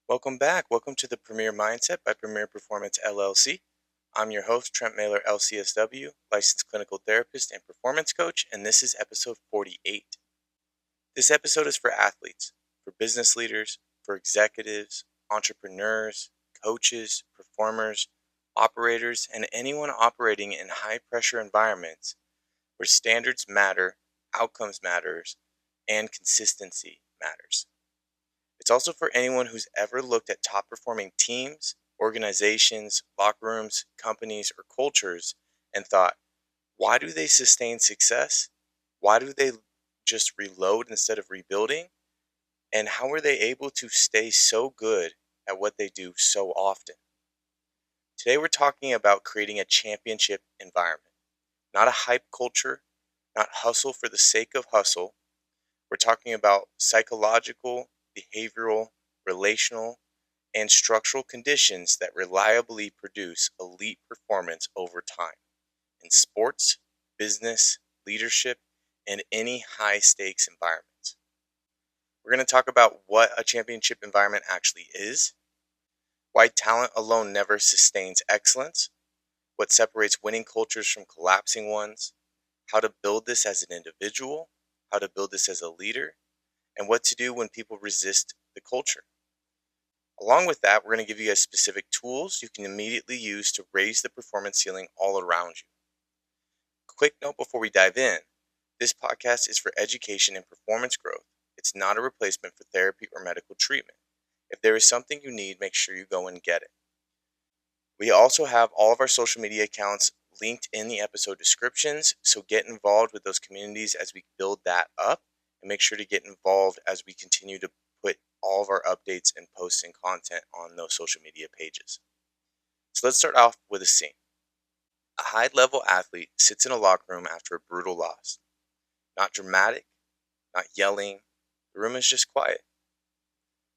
Welcome back. Welcome to the Premier Mindset by Premier Performance LLC. I'm your host, Trent Mahler, LCSW, licensed clinical therapist and performance coach, and this is episode 48. This episode is for athletes, for business leaders, for executives, entrepreneurs, coaches, performers, operators, and anyone operating in high-pressure environments where standards matter, outcomes matters, and consistency matters. It's also for anyone who's ever looked at top performing teams, organizations, locker rooms, companies, or cultures and thought, why do they sustain success? Why do they just reload instead of rebuilding? And how are they able to stay so good at what they do so often? Today we're talking about creating a championship environment, not a hype culture, not hustle for the sake of hustle. We're talking about psychological, behavioral, relational, and structural conditions that reliably produce elite performance over time in sports, business, leadership, and any high stakes environments. We're going to talk about what a championship environment actually is, why talent alone never sustains excellence, what separates winning cultures from collapsing ones, how to build this as an individual, how to build this as a leader, and what to do when people resist the culture. Along with that, we're going to give you guys specific tools you can immediately use to raise the performance ceiling all around you. Quick note before we dive in, this podcast is for education and performance growth. It's not a replacement for therapy or medical treatment. If there is something you need, make sure you go and get it. We also have all of our social media accounts linked in the episode descriptions, so get involved with those communities as we build that up, and make sure to get involved as we continue to put all of our updates and posts and content on those social media pages. So let's start off with a scene. A high-level athlete sits in a locker room after a brutal loss. Not dramatic, not yelling, the room is just quiet.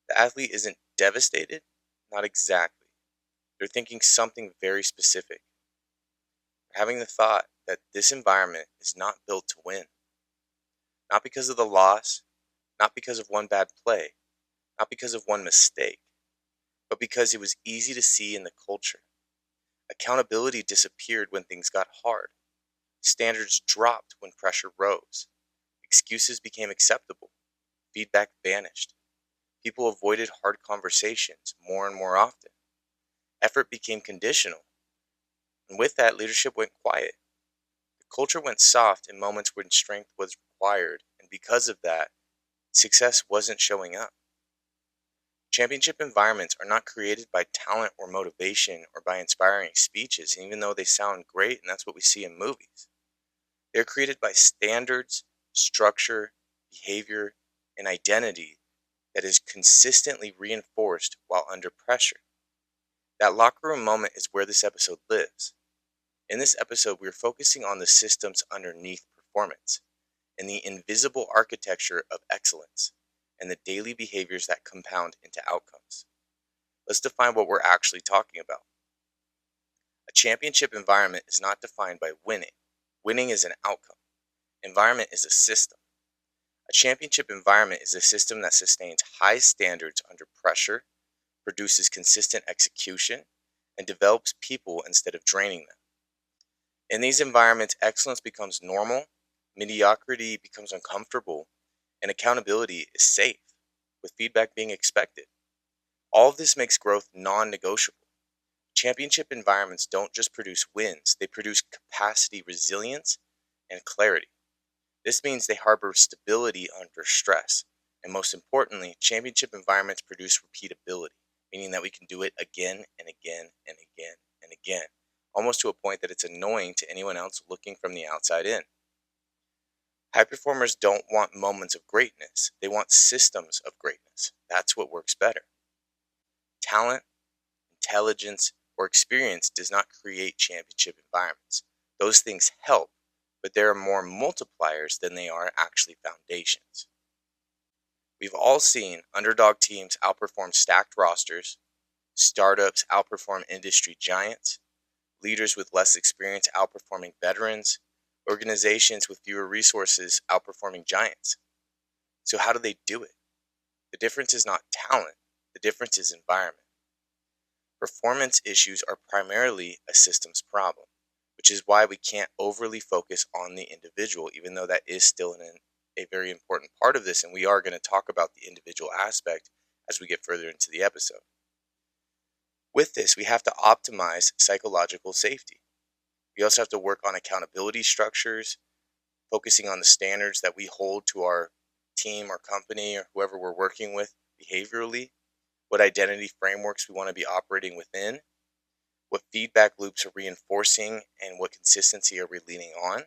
The athlete isn't devastated, not exactly. They're thinking something very specific. They're having the thought that this environment is not built to win. Not because of the loss, not because of one bad play, not because of one mistake, but because it was easy to see in the culture. Accountability disappeared when things got hard. Standards dropped when pressure rose. Excuses became acceptable. Feedback vanished. People avoided hard conversations more and more often. Effort became conditional. And with that, leadership went quiet. The culture went soft in moments when strength was required, and because of that, success wasn't showing up. Championship environments are not created by talent or motivation or by inspiring speeches, even though they sound great, and that's what we see in movies. They're created by standards, structure, behavior, and identity that is consistently reinforced while under pressure. That locker room moment is where this episode lives. In this episode, we are focusing on the systems underneath performance and the invisible architecture of excellence and the daily behaviors that compound into outcomes. Let's define what we're actually talking about. A championship environment is not defined by winning. Winning is an outcome. Environment is a system. A championship environment is a system that sustains high standards under pressure, produces consistent execution, and develops people instead of draining them. In these environments, excellence becomes normal, mediocrity becomes uncomfortable, and accountability is safe, with feedback being expected. All of this makes growth non-negotiable. Championship environments don't just produce wins, they produce capacity, resilience, and clarity. This means they harbor stability under stress. And most importantly, championship environments produce repeatability, meaning that we can do it again and again and again and again, almost to a point that it's annoying to anyone else looking from the outside in. High performers don't want moments of greatness. They want systems of greatness. That's what works better. Talent, intelligence, or experience does not create championship environments. Those things help, but there are more multipliers than they are actually foundations. We've all seen underdog teams outperform stacked rosters, startups outperform industry giants, leaders with less experience outperforming veterans, organizations with fewer resources outperforming giants. So how do they do it? The difference is not talent, The difference is environment. Performance issues are primarily a systems problem, which is why we can't overly focus on the individual, even though that is still a very important part of this, and we are going to talk about the individual aspect as we get further into the episode. With this, we have to optimize psychological safety. We also have to work on accountability structures, focusing on the standards that we hold to our team or company or whoever we're working with behaviorally, what identity frameworks we want to be operating within, what feedback loops are reinforcing and what consistency are we leaning on,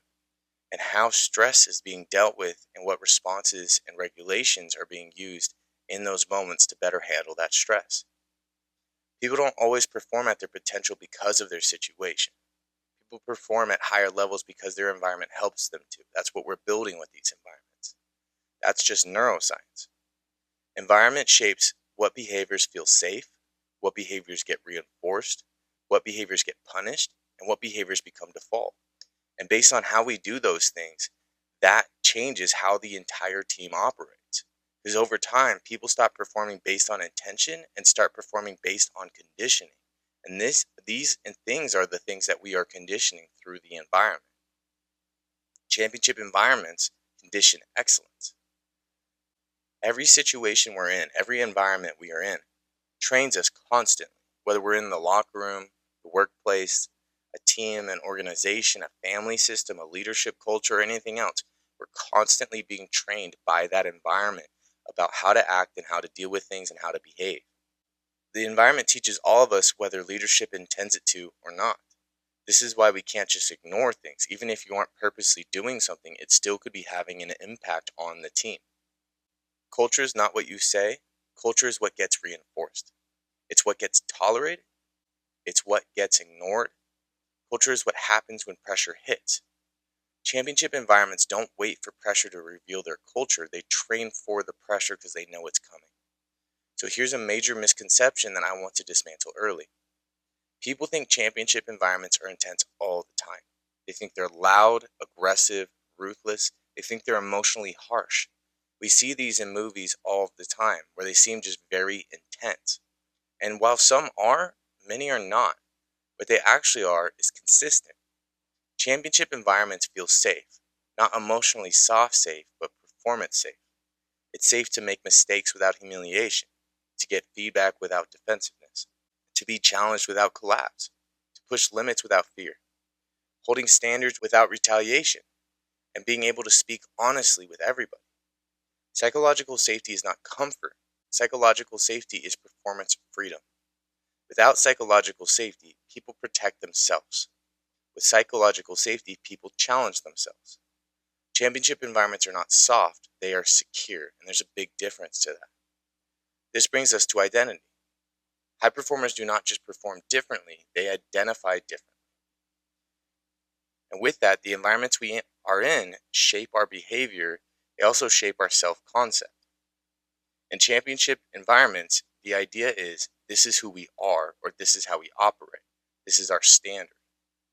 and how stress is being dealt with and what responses and regulations are being used in those moments to better handle that stress. People don't always perform at their potential because of their situation. People perform at higher levels because their environment helps them to. That's what we're building with these environments. That's just neuroscience. Environment shapes what behaviors feel safe, what behaviors get reinforced, what behaviors get punished, and what behaviors become default. And based on how we do those things, that changes how the entire team operates. Because over time, people stop performing based on intention and start performing based on conditioning. And these things are the things that we are conditioning through the environment. Championship environments condition excellence. Every situation we're in, every environment we are in, trains us constantly, whether we're in the locker room, the workplace, a team, an organization, a family system, a leadership culture, or anything else. We're constantly being trained by that environment about how to act and how to deal with things and how to behave. The environment teaches all of us whether leadership intends it to or not. This is why we can't just ignore things. Even if you aren't purposely doing something, it still could be having an impact on the team. Culture is not what you say. Culture is what gets reinforced. It's what gets tolerated. It's what gets ignored. Culture is what happens when pressure hits. Championship environments don't wait for pressure to reveal their culture. They train for the pressure because they know it's coming. So here's a major misconception that I want to dismantle early. People think championship environments are intense all the time. They think they're loud, aggressive, ruthless. They think they're emotionally harsh. We see these in movies all the time where they seem just very intense. And while some are, many are not. What they actually are is consistent. Championship environments feel safe, not emotionally soft safe, but performance safe. It's safe to make mistakes without humiliation, to get feedback without defensiveness, to be challenged without collapse, to push limits without fear, holding standards without retaliation, and being able to speak honestly with everybody. Psychological safety is not comfort. Psychological safety is performance freedom. Without psychological safety, people protect themselves. With psychological safety, people challenge themselves. Championship environments are not soft, they are secure, and there's a big difference to that. This brings us to identity. High performers do not just perform differently, they identify differently. And with that, the environments we are in shape our behavior, they also shape our self-concept. In championship environments, the idea is this is who we are, or this is how we operate. This is our standard.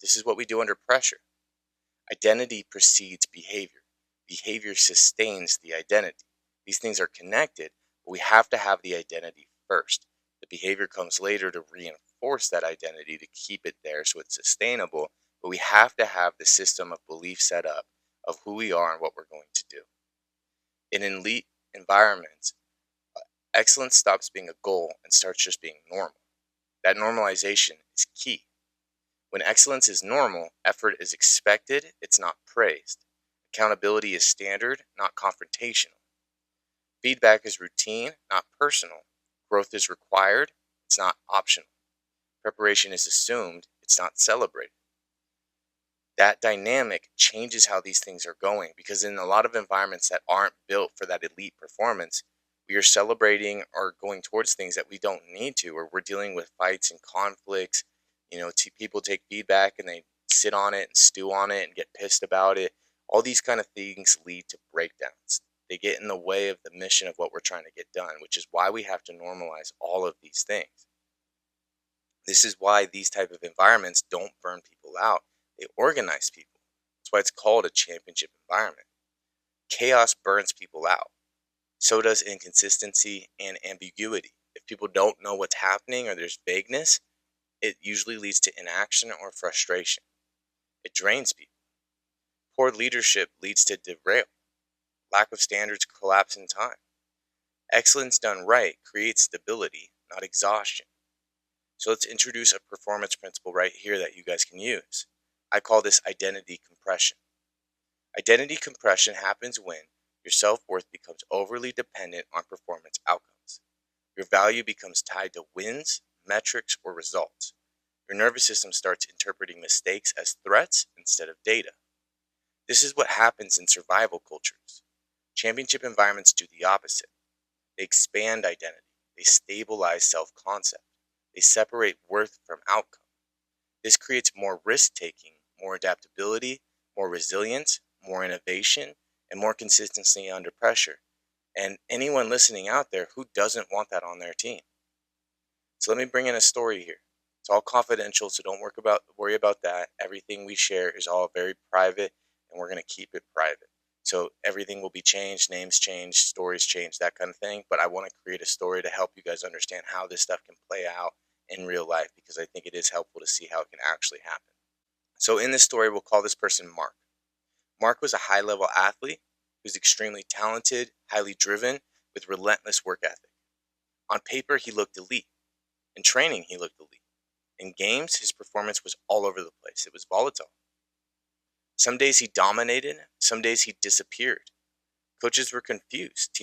This is what we do under pressure. Identity precedes behavior. Behavior sustains the identity. These things are connected, but we have to have the identity first. The behavior comes later to reinforce that identity, to keep it there so it's sustainable, but we have to have the system of belief set up of who we are and what we're going to do. In elite environments, excellence stops being a goal and starts just being normal. That normalization is key. When excellence is normal, effort is expected, it's not praised. Accountability is standard, not confrontational. Feedback is routine, not personal. Growth is required, it's not optional. Preparation is assumed, it's not celebrated. That dynamic changes how these things are going, because in a lot of environments that aren't built for that elite performance, we are celebrating or going towards things that we don't need to, or we're dealing with fights and conflicts. People take feedback and they sit on it and stew on it and get pissed about it. All these kind of things lead to breakdowns. They get in the way of the mission of what we're trying to get done, which is why we have to normalize all of these things. This is why these type of environments don't burn people out. They organize people. That's why it's called a championship environment. Chaos burns people out. So does inconsistency and ambiguity. If people don't know what's happening or there's vagueness, it usually leads to inaction or frustration. It drains people. Poor leadership leads to derail. Lack of standards collapse in time. Excellence done right creates stability, not exhaustion. So let's introduce a performance principle right here that you guys can use. I call this identity compression. Identity compression happens when your self-worth becomes overly dependent on performance outcomes. Your value becomes tied to wins, metrics, or results. Your nervous system starts interpreting mistakes as threats instead of data. This is what happens in survival cultures. Championship environments do the opposite. They expand identity. They stabilize self-concept. They separate worth from outcome. This creates more risk-taking, more adaptability, more resilience, more innovation, and more consistency under pressure. And anyone listening out there, who doesn't want that on their team? So let me bring in a story here. It's all confidential, so don't worry about that. Everything we share is all very private, and we're going to keep it private. So everything will be changed, names change, stories change, that kind of thing. But I want to create a story to help you guys understand how this stuff can play out in real life, because I think it is helpful to see how it can actually happen. So in this story, we'll call this person Mark. Mark was a high-level athlete who was extremely talented, highly driven, with relentless work ethic. On paper, he looked elite. In training, he looked elite. In games, his performance was all over the place. It was volatile. Some days he dominated, some days he disappeared. Coaches were confused,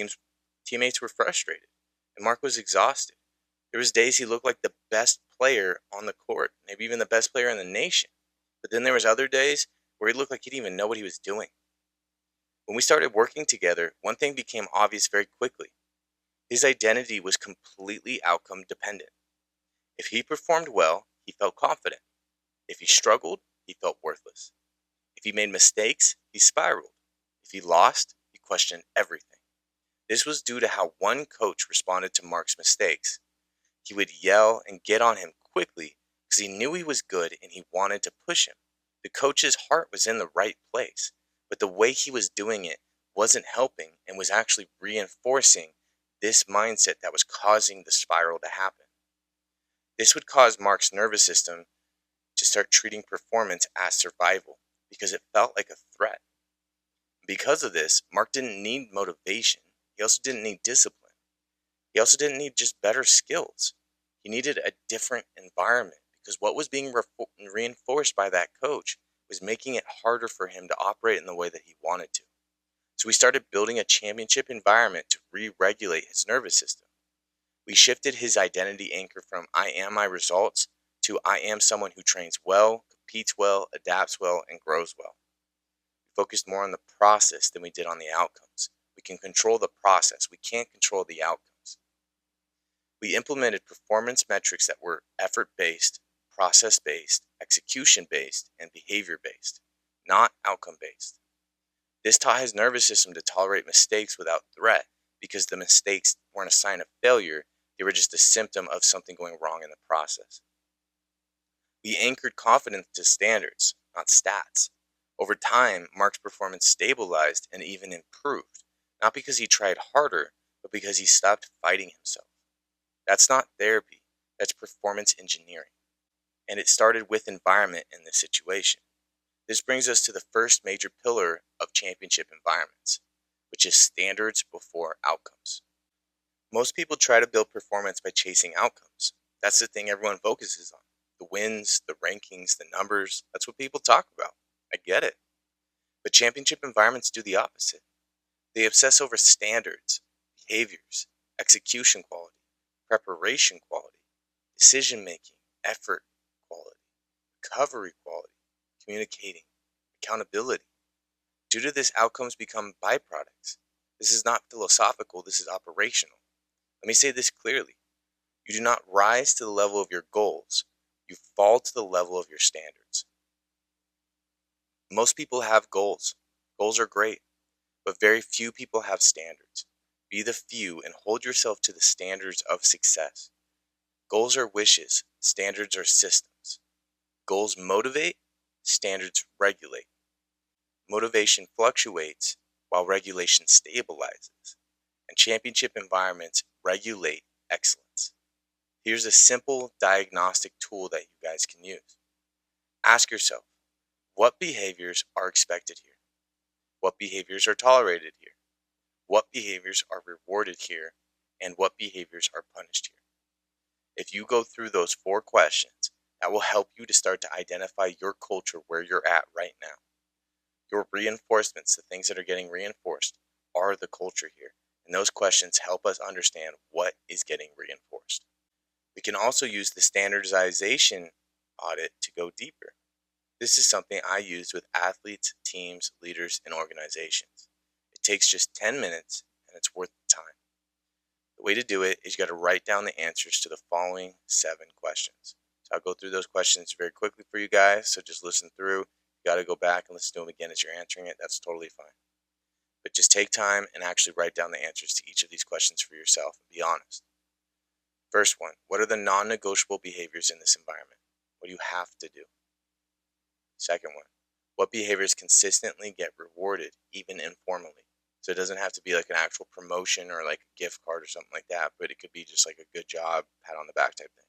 teammates were frustrated, and Mark was exhausted. There was days he looked like the best player on the court, maybe even the best player in the nation. But then there was other days where he looked like he didn't even know what he was doing. When we started working together, one thing became obvious very quickly. His identity was completely outcome dependent. If he performed well, he felt confident. If he struggled, he felt worthless. If he made mistakes, he spiraled. If he lost, he questioned everything. This was due to how one coach responded to Mark's mistakes. He would yell and get on him quickly because he knew he was good and he wanted to push him. The coach's heart was in the right place, but the way he was doing it wasn't helping and was actually reinforcing this mindset that was causing the spiral to happen. This would cause Mark's nervous system to start treating performance as survival because it felt like a threat. Because of this, Mark didn't need motivation. He also didn't need discipline. He also didn't need just better skills. He needed a different environment because what was being reinforced by that coach was making it harder for him to operate in the way that he wanted to. So we started building a championship environment to re-regulate his nervous system. We shifted his identity anchor from I am my results to I am someone who trains well, competes well, adapts well, and grows well. We focused more on the process than we did on the outcomes. We can control the process. We can't control the outcomes. We implemented performance metrics that were effort-based, process-based, execution-based, and behavior-based, not outcome-based. This taught his nervous system to tolerate mistakes without threat because the mistakes weren't a sign of failure. They were just a symptom of something going wrong in the process. We anchored confidence to standards, not stats. Over time, Mark's performance stabilized and even improved, not because he tried harder, but because he stopped fighting himself. That's not therapy, that's performance engineering. And it started with environment in this situation. This brings us to the first major pillar of championship environments, which is standards before outcomes. Most people try to build performance by chasing outcomes. That's the thing everyone focuses on. The wins, the rankings, the numbers, that's what people talk about. I get it. But championship environments do the opposite. They obsess over standards, behaviors, execution quality, preparation quality, decision making, effort quality, recovery quality, communicating, accountability. Due to this, outcomes become byproducts. This is not philosophical, this is operational. Let me say this clearly. You do not rise to the level of your goals. You fall to the level of your standards. Most people have goals. Goals are great, but very few people have standards. Be the few and hold yourself to the standards of success. Goals are wishes. Standards are systems. Goals motivate. Standards regulate. Motivation fluctuates while regulation stabilizes. And championship environments regulate excellence. Here's a simple diagnostic tool that you guys can use. Ask yourself, what behaviors are expected here? What behaviors are tolerated here? What behaviors are rewarded here? And what behaviors are punished here? If you go through those 4 questions, that will help you to start to identify your culture where you're at right now. Your reinforcements, the things that are getting reinforced, are the culture here. And those questions help us understand what is getting reinforced. We can also use the standardization audit to go deeper. This is something I use with athletes, teams, leaders, and organizations. It takes just 10 minutes and it's worth the time. The way to do it is you got to write down the answers to the following 7 questions. So I'll go through those questions very quickly for you guys. So just listen through. You got to go back and listen to them again as you're answering it. That's totally fine. But just take time and actually write down the answers to each of these questions for yourself and be honest. First one, what are the non-negotiable behaviors in this environment? What do you have to do? Second one, what behaviors consistently get rewarded, even informally? So it doesn't have to be like an actual promotion or like a gift card or something like that, but it could be just like a good job, pat on the back type thing.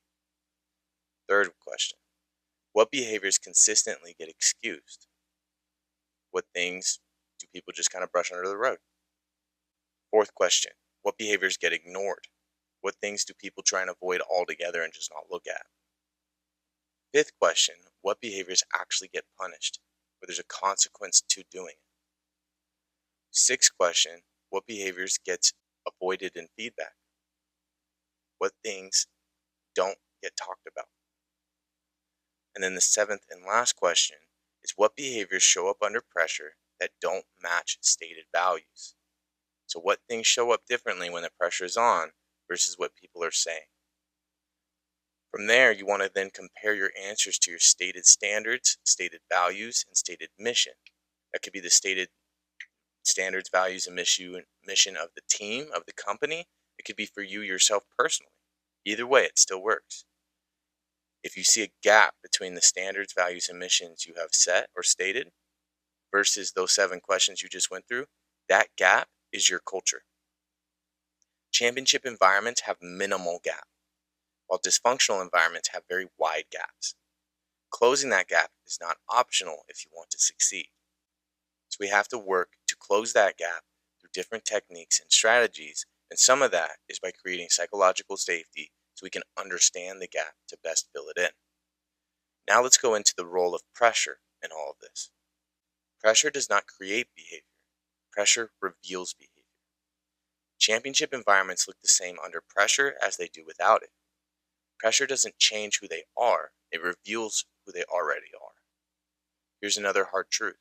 Third question, what behaviors consistently get excused? What things do people just kind of brush under the rug? Fourth question, what behaviors get ignored? What things do people try and avoid altogether and just not look at? Fifth question, what behaviors actually get punished, where there's a consequence to doing it? Sixth question, what behaviors get avoided in feedback? What things don't get talked about? And then the seventh and last question is what behaviors show up under pressure that don't match stated values? So what things show up differently when the pressure is on versus what people are saying? From there, you want to then compare your answers to your stated standards, stated values, and stated mission. That could be the stated standards, values, and mission of the team, of the company. It could be for you yourself personally. Either way, it still works. If you see a gap between the standards, values, and missions you have set or stated versus those 7 questions you just went through, that gap is your culture. Championship environments have minimal gap, while dysfunctional environments have very wide gaps. Closing that gap is not optional if you want to succeed. So we have to work to close that gap through different techniques and strategies, and some of that is by creating psychological safety so we can understand the gap to best fill it in. Now let's go into the role of pressure in all of this. Pressure does not create behavior. Pressure reveals behavior. Championship environments look the same under pressure as they do without it. Pressure doesn't change who they are, it reveals who they already are. Here's another hard truth.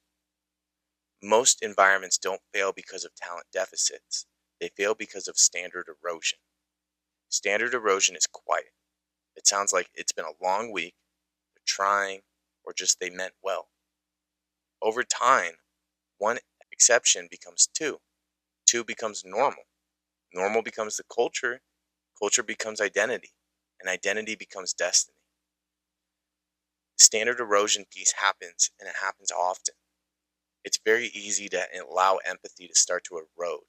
Most environments don't fail because of talent deficits. They fail because of standard erosion. Standard erosion is quiet. It sounds like it's been a long week, they're trying, or just they meant well. Over time, 1 exception becomes 2. 2 becomes normal. Normal becomes the culture. Culture becomes identity. And identity becomes destiny. The standard erosion piece happens, and it happens often. It's very easy to allow empathy to start to erode.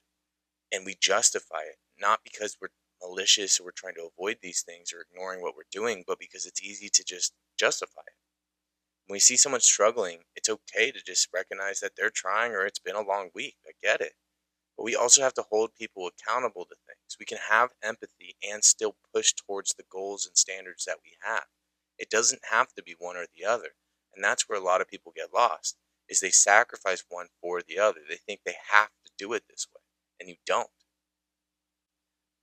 And we justify it, not because we're malicious or we're trying to avoid these things or ignoring what we're doing, but because it's easy to just justify it. When we see someone struggling, it's okay to just recognize that they're trying or it's been a long week. I get it. But we also have to hold people accountable to things. We can have empathy and still push towards the goals and standards that we have. It doesn't have to be one or the other. And that's where a lot of people get lost, is they sacrifice one for the other. They think they have to do it this way, and you don't.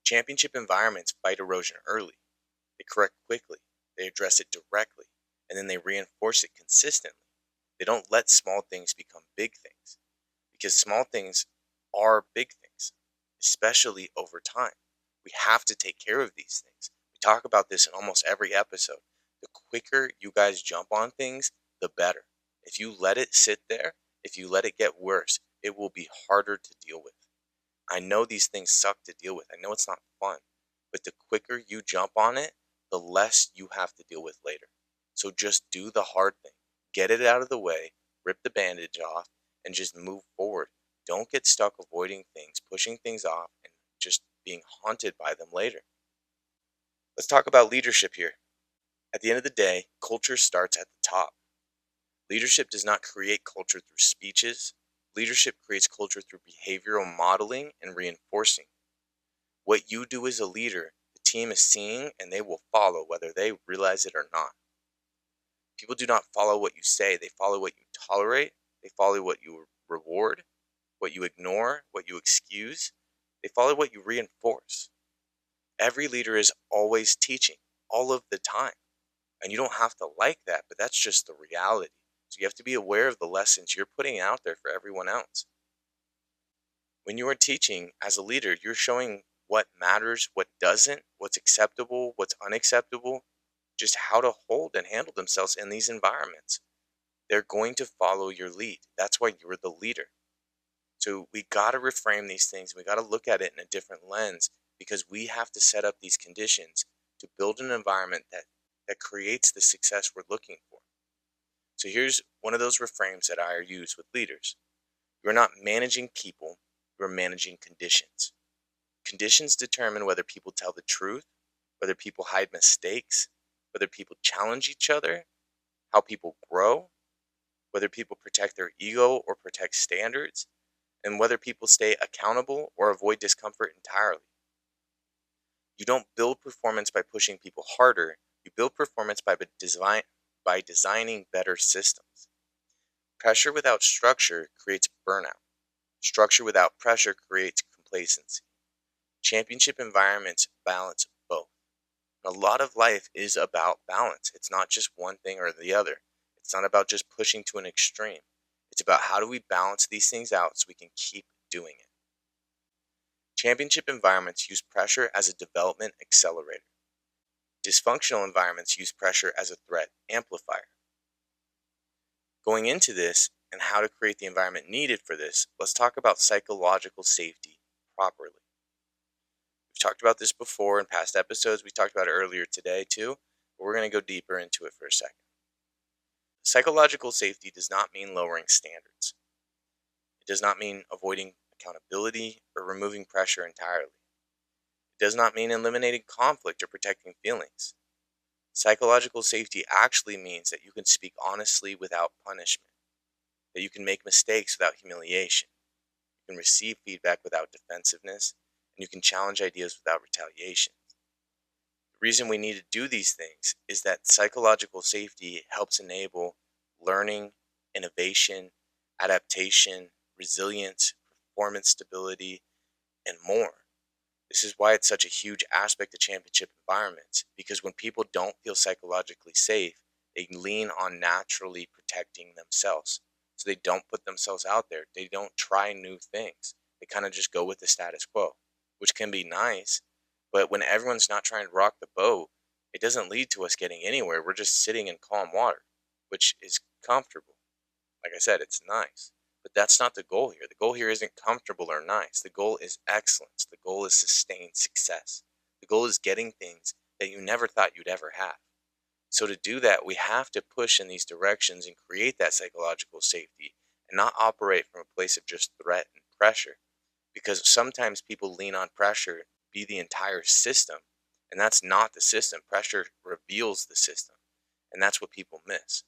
Championship environments fight erosion early. They correct quickly. They address it directly. And then they reinforce it consistently. They don't let small things become big things. Because small things are big things, especially over time. We have to take care of these things. We talk about this in almost every episode. The quicker you guys jump on things, the better. If you let it sit there, if you let it get worse, it will be harder to deal with. I know these things suck to deal with. I know it's not fun. But the quicker you jump on it, the less you have to deal with later. So just do the hard thing. Get it out of the way, rip the bandage off, and just move forward. Don't get stuck avoiding things, pushing things off, and just being haunted by them later. Let's talk about leadership here. At the end of the day, culture starts at the top. Leadership does not create culture through speeches. Leadership creates culture through behavioral modeling and reinforcing. What you do as a leader, the team is seeing and they will follow whether they realize it or not. People do not follow what you say, they follow what you tolerate, they follow what you reward, what you ignore, what you excuse, they follow what you reinforce. Every leader is always teaching, all of the time. And you don't have to like that, but that's just the reality. So you have to be aware of the lessons you're putting out there for everyone else. When you are teaching as a leader, you're showing what matters, what doesn't, what's acceptable, what's unacceptable, just how to hold and handle themselves in these environments. They're going to follow your lead. That's why you're the leader. So we got to reframe these things. We got to look at it in a different lens because we have to set up these conditions to build an environment that creates the success we're looking for. So here's one of those reframes that I use with leaders. You're not managing people, you're managing conditions. Conditions determine whether people tell the truth, whether people hide mistakes, whether people challenge each other, how people grow, whether people protect their ego or protect standards, and whether people stay accountable or avoid discomfort entirely. You don't build performance by pushing people harder, you build performance by designing better systems. Pressure without structure creates burnout. Structure without pressure creates complacency. Championship environments balance both. A lot of life is about balance. It's not just one thing or the other. It's not about just pushing to an extreme. It's about how do we balance these things out so we can keep doing it. Championship environments use pressure as a development accelerator. Dysfunctional environments use pressure as a threat amplifier. Going into this and how to create the environment needed for this, let's talk about psychological safety properly. We've talked about this before in past episodes. We talked about it earlier today too, but we're going to go deeper into it for a second. Psychological safety does not mean lowering standards. It does not mean avoiding accountability or removing pressure entirely. It does not mean eliminating conflict or protecting feelings. Psychological safety actually means that you can speak honestly without punishment, that you can make mistakes without humiliation, you can receive feedback without defensiveness, and you can challenge ideas without retaliation. The reason we need to do these things is that psychological safety helps enable learning, innovation, adaptation, resilience, performance stability, and more. This is why it's such a huge aspect of championship environments, because when people don't feel psychologically safe, they lean on naturally protecting themselves. So they don't put themselves out there. They don't try new things. They kind of just go with the status quo, which can be nice. But when everyone's not trying to rock the boat, it doesn't lead to us getting anywhere. We're just sitting in calm water, which is comfortable. Like I said, it's nice. But that's not the goal here. The goal here isn't comfortable or nice. The goal is excellence. The goal is sustained success. The goal is getting things that you never thought you'd ever have. So to do that, we have to push in these directions and create that psychological safety and not operate from a place of just threat and pressure. Because sometimes people lean on pressure to be the entire system, and that's not the system. Pressure reveals the system, and that's what people miss.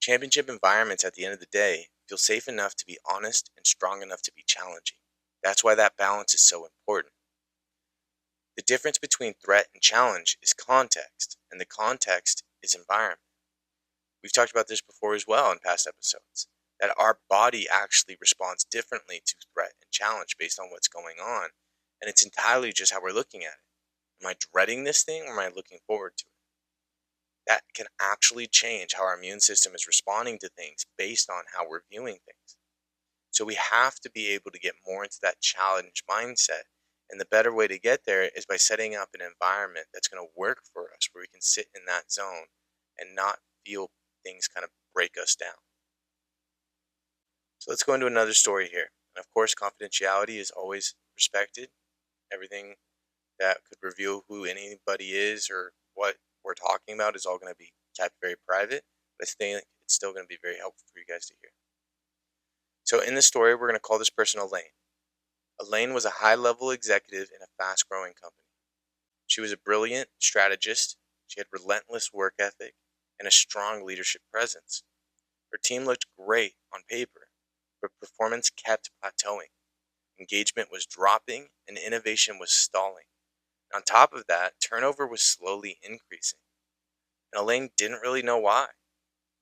Championship environments at the end of the day feel safe enough to be honest and strong enough to be challenging. That's why that balance is so important. The difference between threat and challenge is context, and the context is environment. We've talked about this before as well in past episodes, that our body actually responds differently to threat and challenge based on what's going on, and it's entirely just how we're looking at it. Am I dreading this thing or am I looking forward to it? That can actually change how our immune system is responding to things based on how we're viewing things. So we have to be able to get more into that challenge mindset. And the better way to get there is by setting up an environment that's going to work for us, where we can sit in that zone and not feel things kind of break us down. So let's go into another story here. And of course, confidentiality is always respected. Everything that could reveal who anybody is or what we're talking about is all going to be kept very private, but I think it's still going to be very helpful for you guys to hear. So in this story, we're going to call this person Elaine. Elaine was a high-level executive in a fast-growing company. She was a brilliant strategist, she had relentless work ethic, and a strong leadership presence. Her team looked great on paper, but performance kept plateauing. Engagement was dropping, and innovation was stalling. On top of that, turnover was slowly increasing, and Elaine didn't really know why.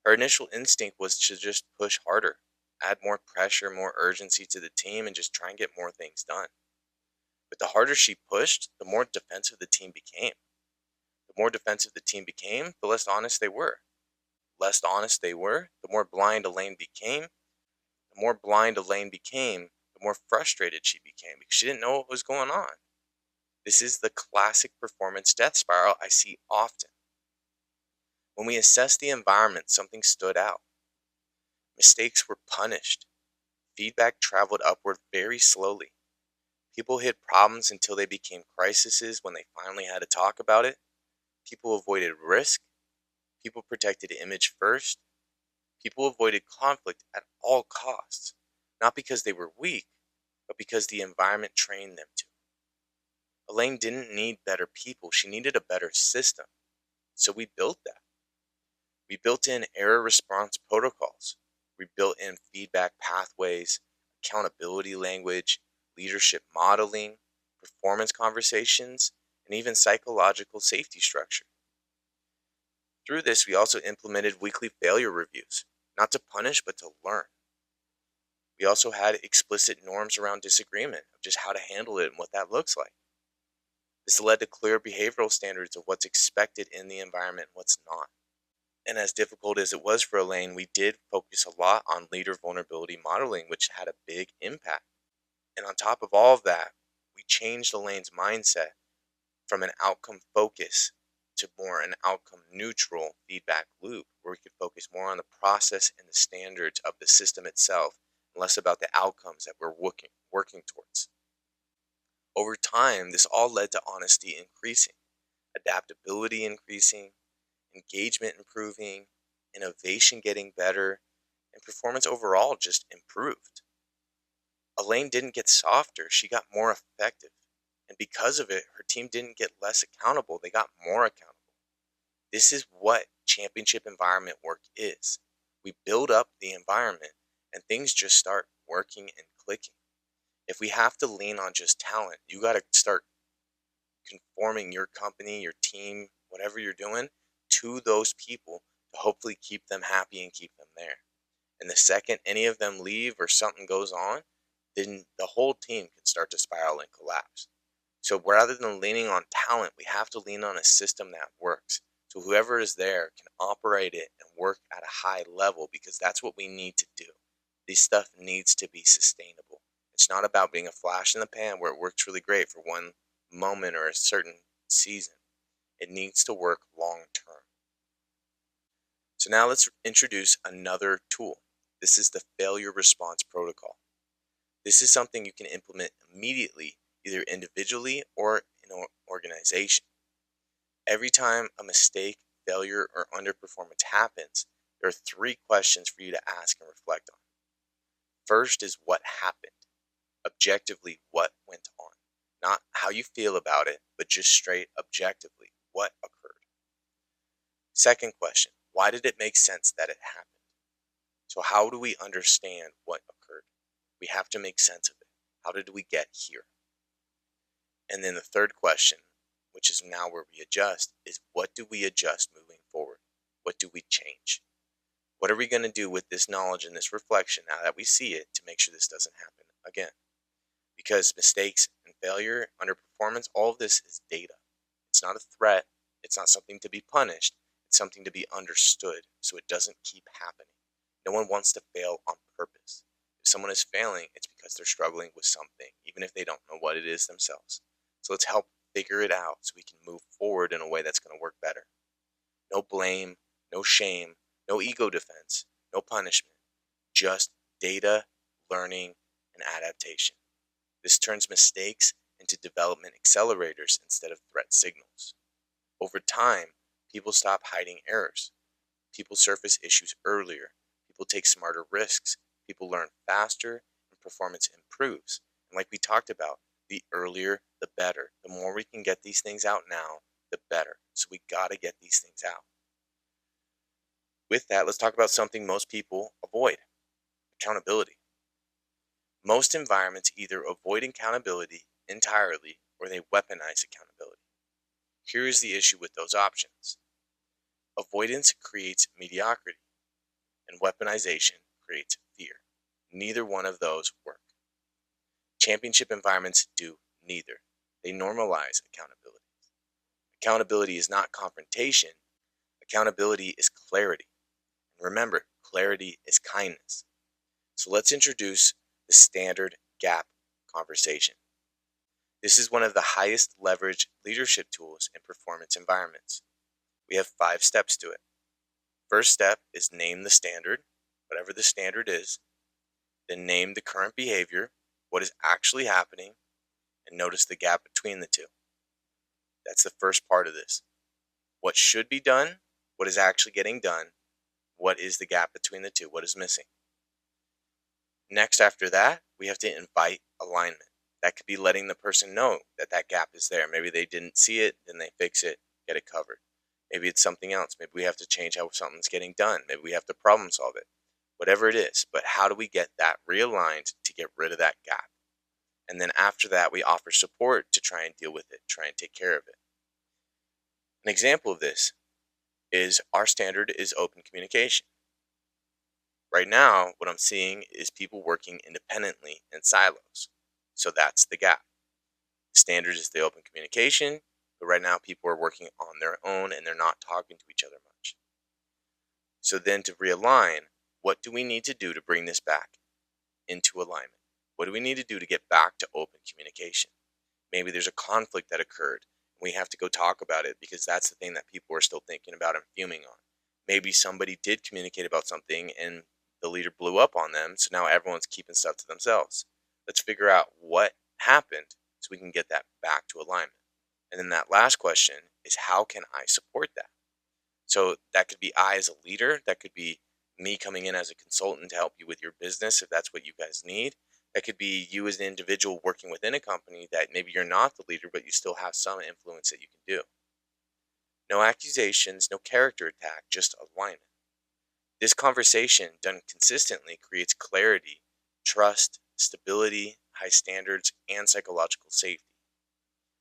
Her initial instinct was to just push harder, add more pressure, more urgency to the team, and just try and get more things done. But the harder she pushed, the more defensive the team became. The more defensive the team became, the less honest they were. Less honest they were, the more blind Elaine became. The more blind Elaine became, the more frustrated she became because she didn't know what was going on. This is the classic performance death spiral I see often. When we assess the environment, something stood out. Mistakes were punished. Feedback traveled upward very slowly. People hid problems until they became crises when they finally had to talk about it. People avoided risk. People protected image first. People avoided conflict at all costs, not because they were weak, but because the environment trained them to. Elaine didn't need better people, she needed a better system. So we built that. We built in error response protocols. We built in feedback pathways, accountability language, leadership modeling, performance conversations, and even psychological safety structure. Through this, we also implemented weekly failure reviews, not to punish, but to learn. We also had explicit norms around disagreement, of just how to handle it and what that looks like. This led to clear behavioral standards of what's expected in the environment and what's not. And as difficult as it was for Elaine, we did focus a lot on leader vulnerability modeling, which had a big impact. And on top of all of that, we changed Elaine's mindset from an outcome focus to more an outcome neutral feedback loop, where we could focus more on the process and the standards of the system itself, and less about the outcomes that we're working towards. Over time, this all led to honesty increasing, adaptability increasing, engagement improving, innovation getting better, and performance overall just improved. Elaine didn't get softer, she got more effective. And because of it, her team didn't get less accountable, they got more accountable. This is what championship environment work is. We build up the environment and things just start working and clicking. If we have to lean on just talent, you got to start conforming your company, your team, whatever you're doing, to those people to hopefully keep them happy and keep them there. And the second any of them leave or something goes on, then the whole team can start to spiral and collapse. So rather than leaning on talent, we have to lean on a system that works. So whoever is there can operate it and work at a high level, because that's what we need to do. This stuff needs to be sustainable. It's not about being a flash in the pan where it works really great for one moment or a certain season. It needs to work long term. So now let's introduce another tool. This is the failure response protocol. This is something you can implement immediately, either individually or in an organization. Every time a mistake, failure, or underperformance happens, there are 3 questions for you to ask and reflect on. First is what happened. Objectively, what went on. Not how you feel about it, but just straight objectively, what occurred. Second question, why did it make sense that it happened? So how do we understand what occurred? We have to make sense of it. How did we get here? And then the third question, which is now where we adjust, is what do we adjust moving forward? What do we change? What are we going to do with this knowledge and this reflection now that we see it to make sure this doesn't happen again? Because mistakes and failure, underperformance, all of this is data. It's not a threat. It's not something to be punished. It's something to be understood so it doesn't keep happening. No one wants to fail on purpose. If someone is failing, it's because they're struggling with something, even if they don't know what it is themselves. So let's help figure it out so we can move forward in a way that's going to work better. No blame, no shame, no ego defense, no punishment. Just data, learning, and adaptation. This turns mistakes into development accelerators instead of threat signals. Over time, people stop hiding errors. People surface issues earlier. People take smarter risks. People learn faster, and performance improves. And like we talked about, The earlier, the better. The more we can get these things out now, the better. So we got to get these things out. With that, let's talk about something most people avoid: accountability. Most environments either avoid accountability entirely or they weaponize accountability. Here is the issue with those options: avoidance creates mediocrity, and weaponization creates fear. Neither one of those work. Championship environments do neither. They normalize accountability. Accountability is not confrontation. Accountability is clarity. And remember, clarity is kindness. So let's introduce the standard gap conversation. This is one of the highest leverage leadership tools in performance environments. We have 5 steps to it. First step is name the standard, whatever the standard is. Then name the current behavior, what is actually happening, and notice the gap between the two. That's the first part of this. What should be done, what is actually getting done, what is the gap between the two, what is missing. Next, after that, we have to invite alignment. That could be letting the person know that that gap is there. Maybe they didn't see it, then they fix it, get it covered. Maybe it's something else. Maybe we have to change how something's getting done. Maybe we have to problem solve it. Whatever it is, but how do we get that realigned to get rid of that gap? And then after that, we offer support to try and deal with it, try and take care of it. An example of this is our standard is open communication. Right now, what I'm seeing is people working independently in silos. So that's the gap. The standard is the open communication, but right now people are working on their own and they're not talking to each other much. So then to realign, what do we need to do to bring this back into alignment? What do we need to do to get back to open communication? Maybe there's a conflict that occurred. We have to go talk about it because that's the thing that people are still thinking about and fuming on. Maybe somebody did communicate about something and the leader blew up on them, so now everyone's keeping stuff to themselves. Let's figure out what happened so we can get that back to alignment. And then that last question is, how can I support that? So that could be I as a leader, that could be me coming in as a consultant to help you with your business if that's what you guys need. That could be you as an individual working within a company that maybe you're not the leader, but you still have some influence that you can do. No accusations, no character attack, just alignment. This conversation done consistently creates clarity, trust, stability, high standards, and psychological safety,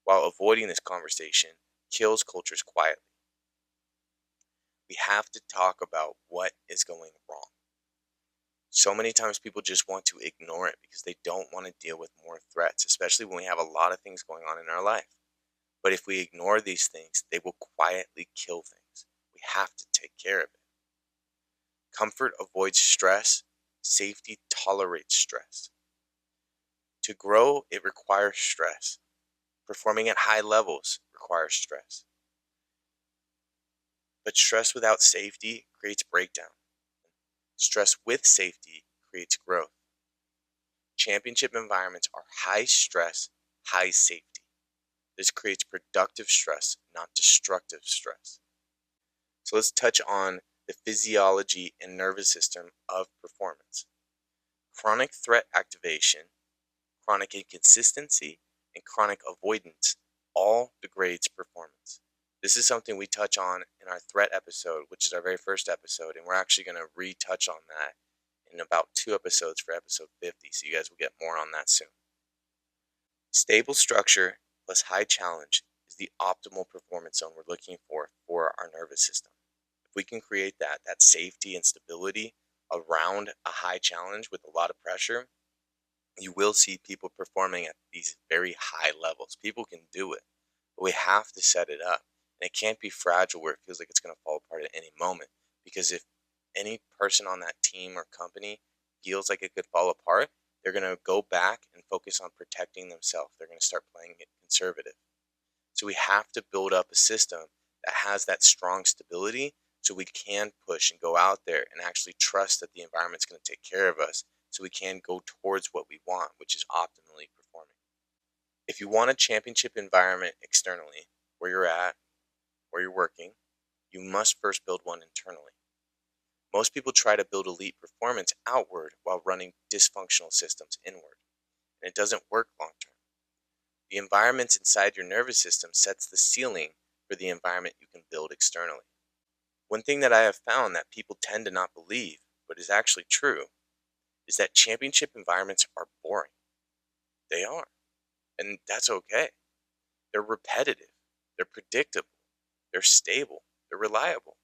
while avoiding this conversation kills cultures quietly. We have to talk about what is going wrong. So many times people just want to ignore it because they don't want to deal with more threats, especially when we have a lot of things going on in our life. But if we ignore these things, they will quietly kill things. We have to take care of it. Comfort avoids stress. Safety tolerates stress. To grow, it requires stress. Performing at high levels requires stress. But stress without safety creates breakdown. Stress with safety creates growth. Championship environments are high stress, high safety. This creates productive stress, not destructive stress. So let's touch on the physiology and nervous system of performance. Chronic threat activation, chronic inconsistency, and chronic avoidance all degrades performance. This is something we touch on in our threat episode, which is our very first episode, and we're actually going to retouch on that in about 2 episodes for episode 50, so you guys will get more on that soon. Stable structure plus high challenge is the optimal performance zone we're looking for our nervous system. If we can create that safety and stability around a high challenge with a lot of pressure, you will see people performing at these very high levels. People can do it, but we have to set it up. And it can't be fragile where it feels like it's going to fall apart at any moment. Because if any person on that team or company feels like it could fall apart, they're going to go back and focus on protecting themselves. They're going to start playing it conservative. So we have to build up a system that has that strong stability so we can push and go out there and actually trust that the environment's going to take care of us so we can go towards what we want, which is optimally performing. If you want a championship environment externally, where you're at, where you're working, you must first build one internally. Most people try to build elite performance outward while running dysfunctional systems inward, and it doesn't work long term. The environment inside your nervous system sets the ceiling for the environment you can build externally. One thing that I have found that people tend to not believe, but is actually true, is that championship environments are boring. They are. And that's okay. They're repetitive, they're predictable, they're stable, they're reliable.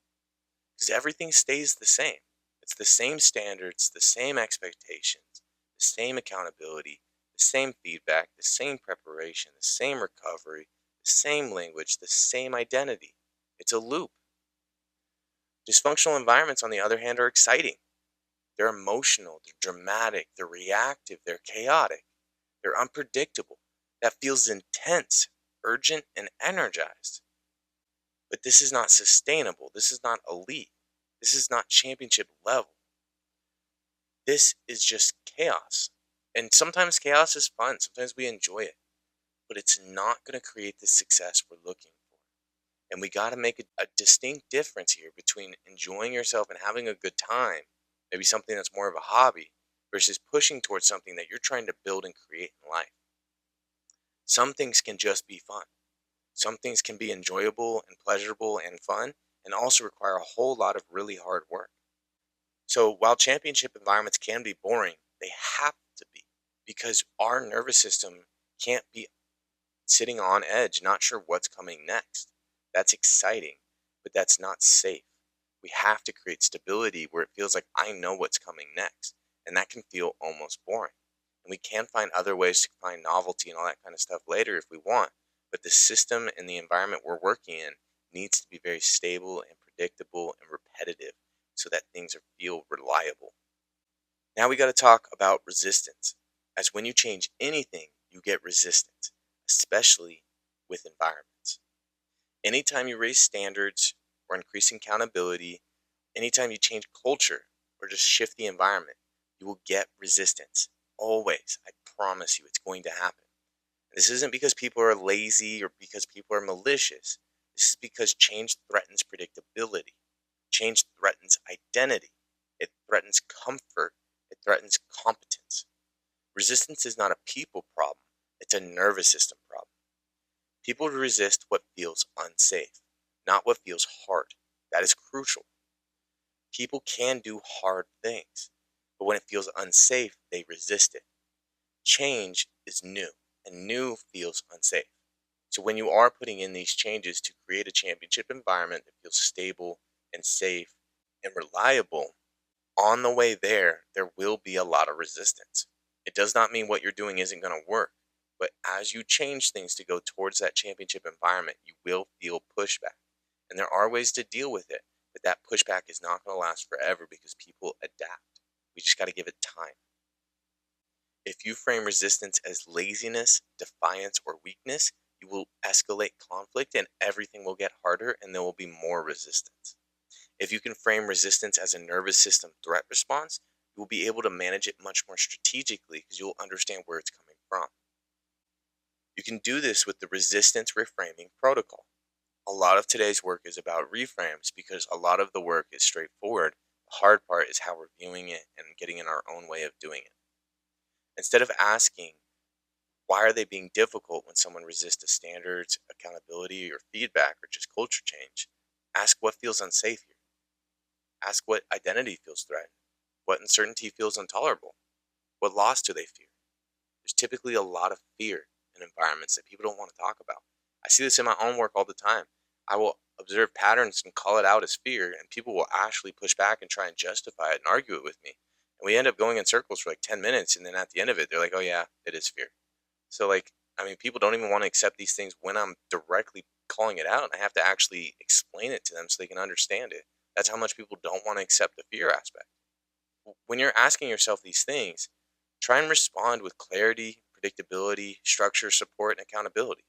Because everything stays the same. It's the same standards, the same expectations, the same accountability, the same feedback, the same preparation, the same recovery, the same language, the same identity. It's a loop. Dysfunctional environments, on the other hand, are exciting. They're emotional, they're dramatic, they're reactive, they're chaotic, they're unpredictable. That feels intense, urgent, and energized. But this is not sustainable. This is not elite. This is not championship level. This is just chaos. And sometimes chaos is fun. Sometimes we enjoy it. But it's not going to create the success we're looking for. And we got to make a distinct difference here between enjoying yourself and having a good time, maybe something that's more of a hobby, versus pushing towards something that you're trying to build and create in life. Some things can just be fun. Some things can be enjoyable and pleasurable and fun, and also require a whole lot of really hard work. So while championship environments can be boring, they have to be, because our nervous system can't be sitting on edge, not sure what's coming next. That's exciting, but that's not safe. We have to create stability where it feels like I know what's coming next, and that can feel almost boring. And we can find other ways to find novelty and all that kind of stuff later if we want, but the system and the environment we're working in needs to be very stable and predictable and repetitive so that things feel reliable. Now we got to talk about resistance, as when you change anything, you get resistance, especially with environments. Anytime you raise standards or increase accountability, anytime you change culture or just shift the environment, you will get resistance. Always. I promise you, it's going to happen. This isn't because people are lazy or because people are malicious. This is because change threatens predictability. Change threatens identity. It threatens comfort. It threatens competence. Resistance is not a people problem. It's a nervous system problem. People resist what feels unsafe, not what feels hard. That is crucial. People can do hard things, but when it feels unsafe, they resist it. Change is new, and new feels unsafe. So when you are putting in these changes to create a championship environment that feels stable and safe and reliable, on the way there will be a lot of resistance. It does not mean what you're doing isn't going to work, but as you change things to go towards that championship environment, you will feel pushback. And there are ways to deal with it, but that pushback is not going to last forever because people adapt. We just got to give it time. If you frame resistance as laziness, defiance, or weakness, you will escalate conflict and everything will get harder and there will be more resistance. If you can frame resistance as a nervous system threat response, you will be able to manage it much more strategically because you'll understand where it's coming from. You can do this with the resistance reframing protocol. A lot of today's work is about reframes because a lot of the work is straightforward. The hard part is how we're viewing it and getting in our own way of doing it. Instead of asking, why are they being difficult when someone resists the standards, accountability, or feedback, or just culture change? Ask what feels unsafe here. Ask what identity feels threatened. What uncertainty feels intolerable. What loss do they fear? There's typically a lot of fear in environments that people don't want to talk about. I see this in my own work all the time. I will observe patterns and call it out as fear, and people will actually push back and try and justify it and argue it with me. And we end up going in circles for like 10 minutes, and then at the end of it, they're like, oh yeah, it is fear. So people don't even want to accept these things when I'm directly calling it out. I have to actually explain it to them so they can understand it. That's how much people don't want to accept the fear aspect. When you're asking yourself these things, try and respond with clarity, predictability, structure, support, and accountability.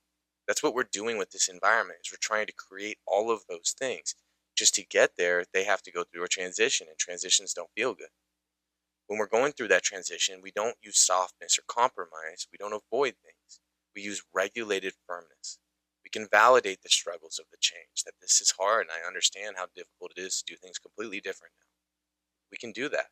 That's what we're doing with this environment is we're trying to create all of those things. Just to get there, they have to go through a transition, and transitions don't feel good. When we're going through that transition, we don't use softness or compromise. We don't avoid things. We use regulated firmness. We can validate the struggles of the change, that this is hard, and I understand how difficult it is to do things completely different now. We can do that,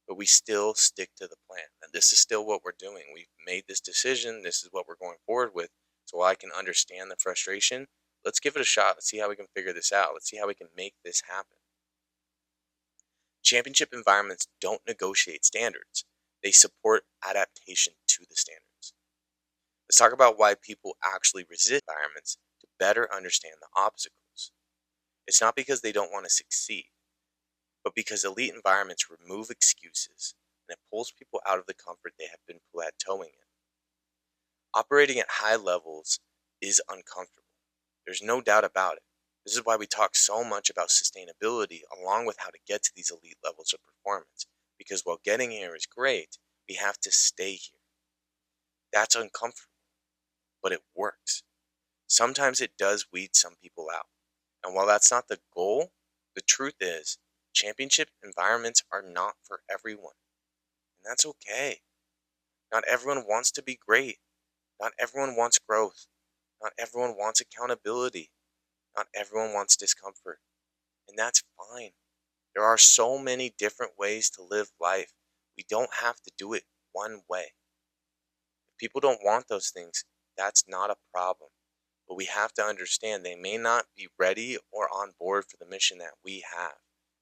but we still stick to the plan. And this is still what we're doing. We've made this decision. This is what we're going forward with. So while I can understand the frustration, let's give it a shot. Let's see how we can figure this out. Let's see how we can make this happen. Championship environments don't negotiate standards. They support adaptation to the standards. Let's talk about why people actually resist environments to better understand the obstacles. It's not because they don't want to succeed, but because elite environments remove excuses and it pulls people out of the comfort they have been plateauing in. Operating at high levels is uncomfortable. There's no doubt about it. This is why we talk so much about sustainability along with how to get to these elite levels of performance. Because while getting here is great, we have to stay here. That's uncomfortable, but it works. Sometimes it does weed some people out. And while that's not the goal, the truth is championship environments are not for everyone. And that's okay. Not everyone wants to be great. Not everyone wants growth. Not everyone wants accountability. Not everyone wants discomfort. And that's fine. There are so many different ways to live life. We don't have to do it one way. If people don't want those things, that's not a problem. But we have to understand they may not be ready or on board for the mission that we have.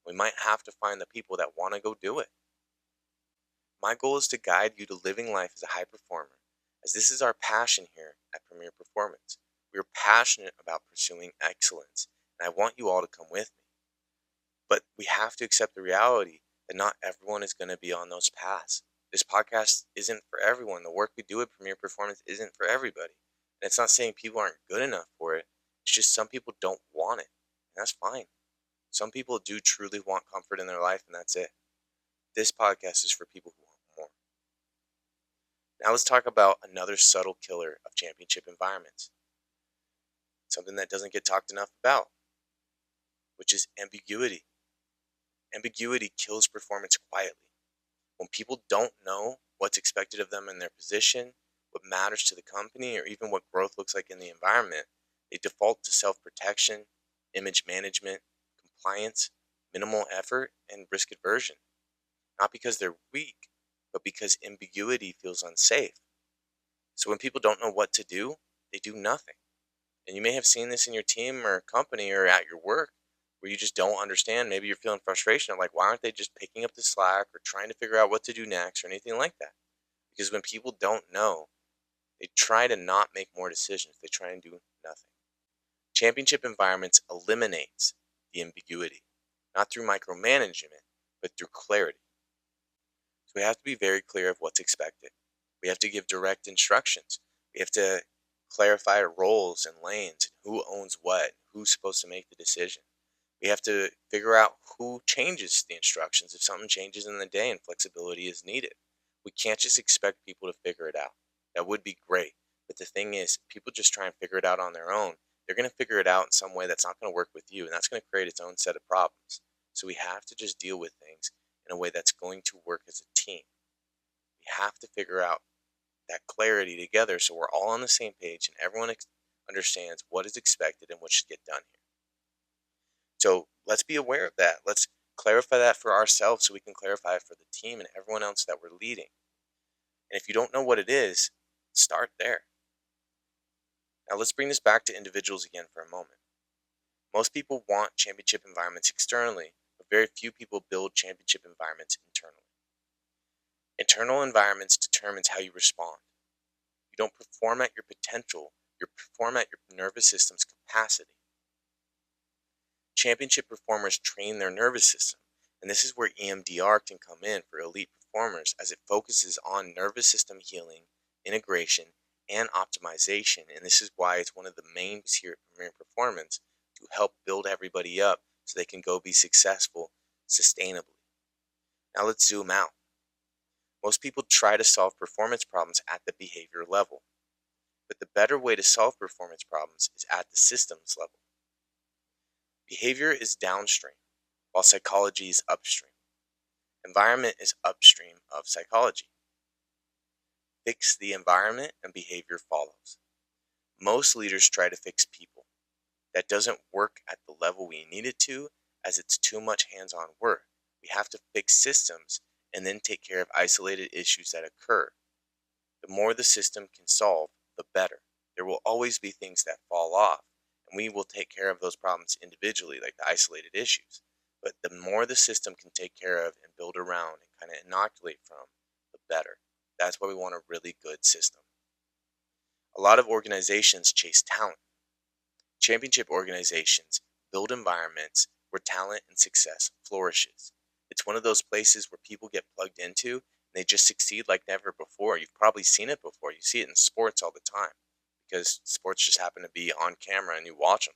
We might have to find the people that want to go do it. My goal is to guide you to living life as a high performer, as this is our passion here at Premier Performance. We are passionate about pursuing excellence, and I want you all to come with me. But we have to accept the reality that not everyone is going to be on those paths. This podcast isn't for everyone. The work we do at Premier Performance isn't for everybody. And it's not saying people aren't good enough for it. It's just some people don't want it. And that's fine. Some people do truly want comfort in their life, and that's it. This podcast is for people who want more. Now let's talk about another subtle killer of championship environments. Something that doesn't get talked enough about, which is ambiguity. Ambiguity kills performance quietly. When people don't know what's expected of them in their position, what matters to the company, or even what growth looks like in the environment, they default to self-protection, image management, compliance, minimal effort, and risk aversion. Not because they're weak, but because ambiguity feels unsafe. So when people don't know what to do, they do nothing. And you may have seen this in your team or company or at your work where you just don't understand. Maybe you're feeling frustration of like, why aren't they just picking up the slack or trying to figure out what to do next or anything like that? Because when people don't know, they try to not make more decisions. They try and do nothing. Championship environments eliminates the ambiguity, not through micromanagement, but through clarity. So we have to be very clear of what's expected. We have to give direct instructions. We have to clarify roles and lanes and who owns what, who's supposed to make the decision. We have to figure out who changes the instructions if something changes in the day and flexibility is needed. We can't just expect people to figure it out. That would be great. But the thing is, people just try and figure it out on their own. They're going to figure it out in some way that's not going to work with you, and that's going to create its own set of problems. So we have to just deal with things in a way that's going to work as a team. We have to figure out that clarity together so we're all on the same page and everyone understands what is expected and what should get done here. So let's be aware of that. Let's clarify that for ourselves so we can clarify it for the team and everyone else that we're leading. And if you don't know what it is, start there. Now let's bring this back to individuals again for a moment. Most people want championship environments externally, but very few people build championship environments internally. Internal environments determines how you respond. You don't perform at your potential, you perform at your nervous system's capacity. Championship performers train their nervous system, and this is where EMDR can come in for elite performers as it focuses on nervous system healing, integration, and optimization. And this is why it's one of the main here at Premier Performance to help build everybody up so they can go be successful sustainably. Now let's zoom out. Most people try to solve performance problems at the behavior level, but the better way to solve performance problems is at the systems level. Behavior is downstream, while psychology is upstream. Environment is upstream of psychology. Fix the environment and behavior follows. Most leaders try to fix people. That doesn't work at the level we need it to, as it's too much hands-on work. We have to fix systems and then take care of isolated issues that occur. The more the system can solve, the better. There will always be things that fall off, and we will take care of those problems individually, like the isolated issues. But the more the system can take care of and build around and kind of inoculate from, the better. That's why we want a really good system. A lot of organizations chase talent. Championship organizations build environments where talent and success flourishes. It's one of those places where people get plugged into and they just succeed like never before. You've probably seen it before. You see it in sports all the time because sports just happen to be on camera and you watch them.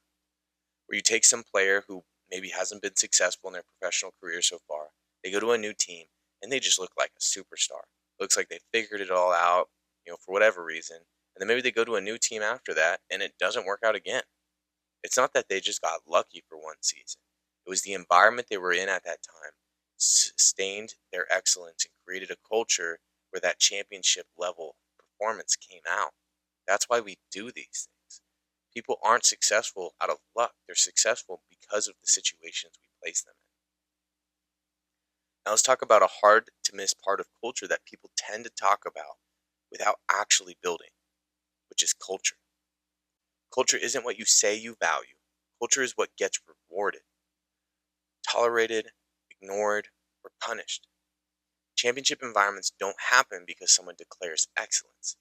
Where you take some player who maybe hasn't been successful in their professional career so far, they go to a new team and they just look like a superstar. Looks like they figured it all out, for whatever reason. And then maybe they go to a new team after that and it doesn't work out again. It's not that they just got lucky for one season. It was the environment they were in at that time sustained their excellence and created a culture where that championship level performance came out. That's why we do these things. People aren't successful out of luck. They're successful because of the situations we place them in. Now let's talk about a hard to miss part of culture that people tend to talk about without actually building, which is culture. Culture isn't what you say you value. Culture is what gets rewarded, tolerated, ignored, or punished. Championship environments don't happen because someone declares excellence.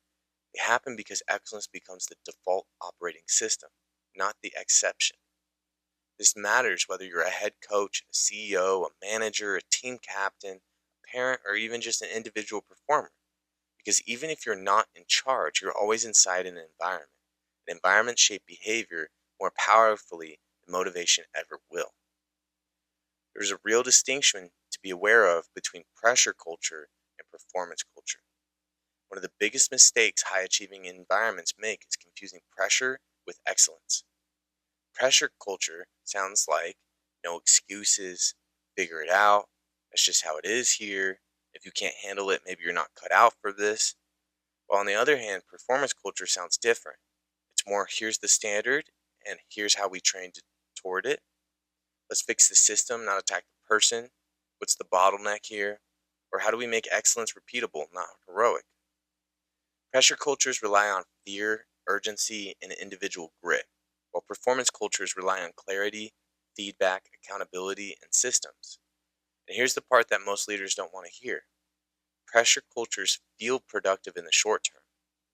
They happen because excellence becomes the default operating system, not the exception. This matters whether you're a head coach, a CEO, a manager, a team captain, a parent, or even just an individual performer. Because even if you're not in charge, you're always inside an environment. An environment shape behavior more powerfully than motivation ever will. There's a real distinction to be aware of between pressure culture and performance culture. One of the biggest mistakes high achieving environments make is confusing pressure with excellence. Pressure culture sounds like no excuses, figure it out, that's just how it is here. If you can't handle it, maybe you're not cut out for this. While on the other hand, performance culture sounds different. It's more here's the standard and here's how we trained toward it. Let's fix the system, not attack the person. What's the bottleneck here? Or how do we make excellence repeatable, not heroic? Pressure cultures rely on fear, urgency, and individual grit, while performance cultures rely on clarity, feedback, accountability, and systems. And here's the part that most leaders don't want to hear. Pressure cultures feel productive in the short term,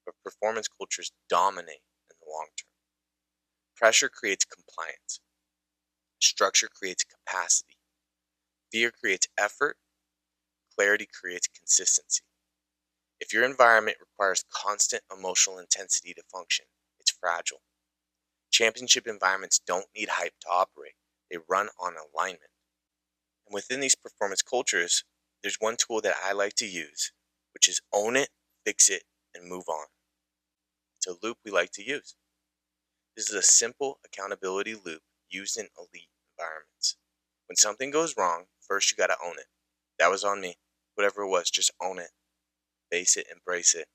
but performance cultures dominate in the long term. Pressure creates compliance. Structure creates capacity. Fear creates effort. Clarity creates consistency. If your environment requires constant emotional intensity to function, it's fragile. Championship environments don't need hype to operate. They run on alignment. And within these performance cultures, there's one tool that I like to use, which is own it, fix it, and move on. It's a loop we like to use. This is a simple accountability loop used in elite environments. When something goes wrong, first you got to own it. That was on me. Whatever it was, just own it. Face it, embrace it.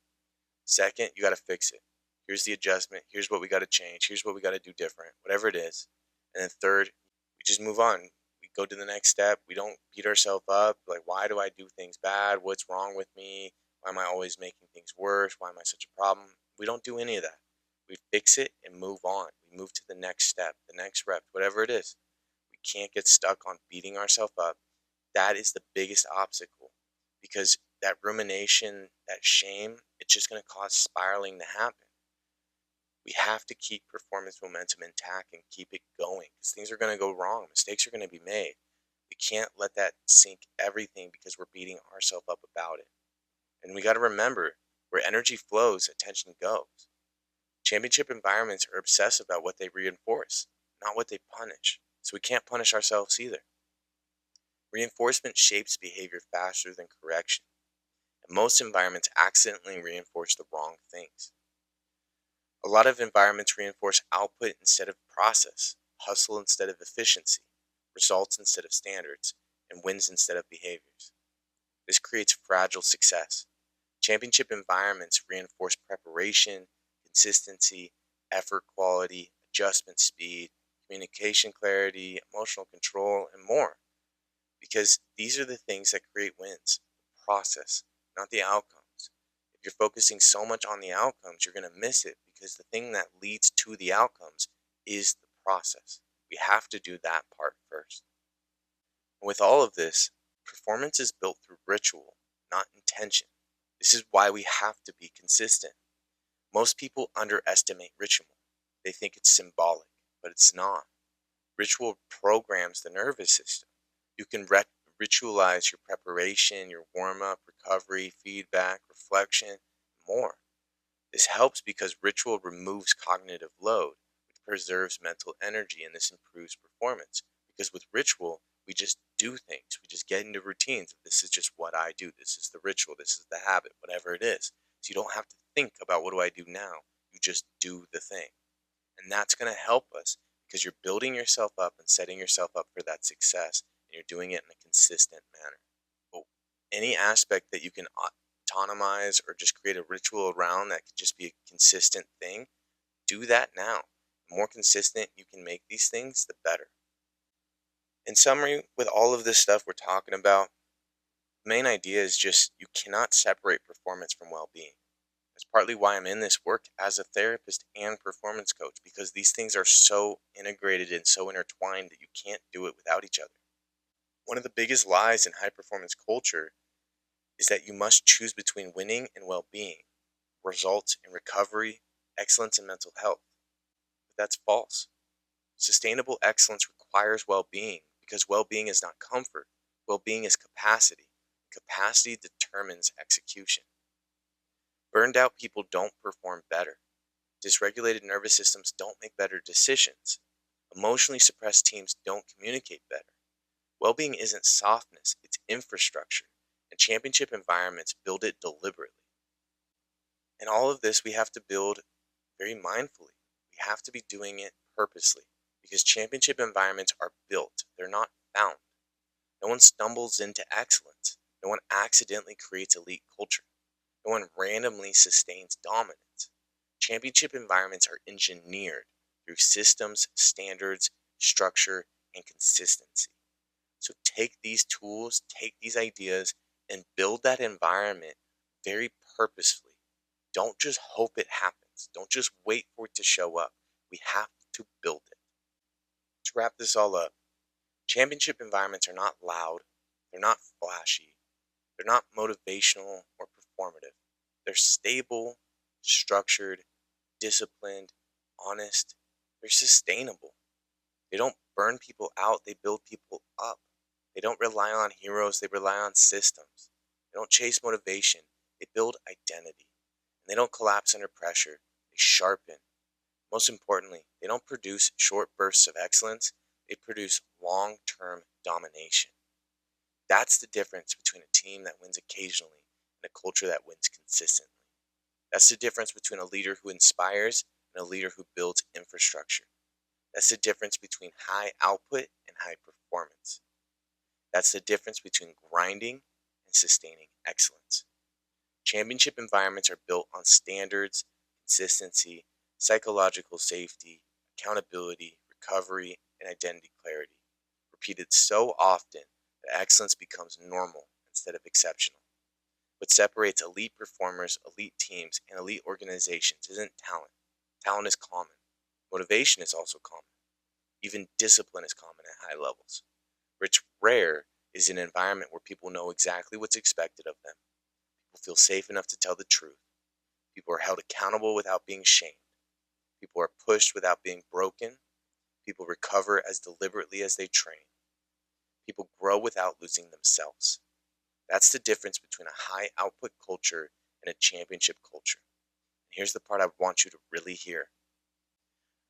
Second, you got to fix it. Here's the adjustment. Here's what we got to change. Here's what we got to do different, whatever it is. And then third, we just move on. We go to the next step. We don't beat ourselves up. Like, why do I do things bad? What's wrong with me? Why am I always making things worse? Why am I such a problem? We don't do any of that. We fix it and move on. We move to the next step, the next rep, whatever it is. We can't get stuck on beating ourselves up. That is the biggest obstacle because that rumination, that shame, it's just going to cause spiraling to happen. We have to keep performance momentum intact and keep it going because things are going to go wrong. Mistakes are going to be made. We can't let that sink everything because we're beating ourselves up about it. And we got to remember where energy flows, attention goes. Championship environments are obsessed about what they reinforce, not what they punish. So we can't punish ourselves either. Reinforcement shapes behavior faster than correction. And most environments accidentally reinforce the wrong things. A lot of environments reinforce output instead of process, hustle instead of efficiency, results instead of standards, and wins instead of behaviors. This creates fragile success. Championship environments reinforce preparation, consistency, effort quality, adjustment speed, communication clarity, emotional control, and more. Because these are the things that create wins, the process, not the outcomes. If you're focusing so much on the outcomes, you're going to miss it because the thing that leads to the outcomes is the process. We have to do that part first. With all of this, performance is built through ritual, not intention. This is why we have to be consistent. Most people underestimate ritual. They think it's symbolic, but it's not. Ritual programs the nervous system. You can ritualize your preparation, your warm up, recovery, feedback, reflection, and more. This helps because ritual removes cognitive load, which preserves mental energy, and this improves performance. Because with ritual, we just do things. We just get into routines. This is just what I do. This is the ritual. This is the habit, whatever it is. So you don't have to think about what do I do now. You just do the thing. And that's going to help us because you're building yourself up and setting yourself up for that success. And you're doing it in a consistent manner. But any aspect that you can autonomize or just create a ritual around that could just be a consistent thing, do that now. The more consistent you can make these things, the better. In summary, with all of this stuff we're talking about, the main idea is just you cannot separate performance from well-being. That's partly why I'm in this work as a therapist and performance coach, because these things are so integrated and so intertwined that you can't do it without each other. One of the biggest lies in high-performance culture is that you must choose between winning and well-being, results in recovery, excellence, and mental health. But that's false. Sustainable excellence requires well-being because well-being is not comfort. Well-being is capacity. Capacity determines execution. Burned out people don't perform better. Dysregulated nervous systems don't make better decisions. Emotionally suppressed teams don't communicate better. Well-being isn't softness, it's infrastructure. And championship environments build it deliberately. And all of this we have to build very mindfully. We have to be doing it purposely because championship environments are built. They're not found. No one stumbles into excellence. No one accidentally creates elite culture. No one randomly sustains dominance. Championship environments are engineered through systems, standards, structure, and consistency. So take these tools, take these ideas, and build that environment very purposefully. Don't just hope it happens. Don't just wait for it to show up. We have to build it. To wrap this all up, championship environments are not loud. They're not flashy. They're not motivational or performative. They're stable, structured, disciplined, honest. They're sustainable. They don't burn people out. They build people up. They don't rely on heroes. They rely on systems. They don't chase motivation. They build identity. And they don't collapse under pressure. They sharpen. Most importantly, they don't produce short bursts of excellence. They produce long-term domination. That's the difference between a team that wins occasionally and a culture that wins consistently. That's the difference between a leader who inspires and a leader who builds infrastructure. That's the difference between high output and high performance. That's the difference between grinding and sustaining excellence. Championship environments are built on standards, consistency, psychological safety, accountability, recovery, and identity clarity. Repeated so often that excellence becomes normal instead of exceptional. What separates elite performers, elite teams, and elite organizations isn't talent. Talent is common. Motivation is also common. Even discipline is common at high levels. What's rare is an environment where people know exactly what's expected of them. People feel safe enough to tell the truth. People are held accountable without being shamed. People are pushed without being broken. People recover as deliberately as they train. People grow without losing themselves. That's the difference between a high output culture and a championship culture. And here's the part I want you to really hear.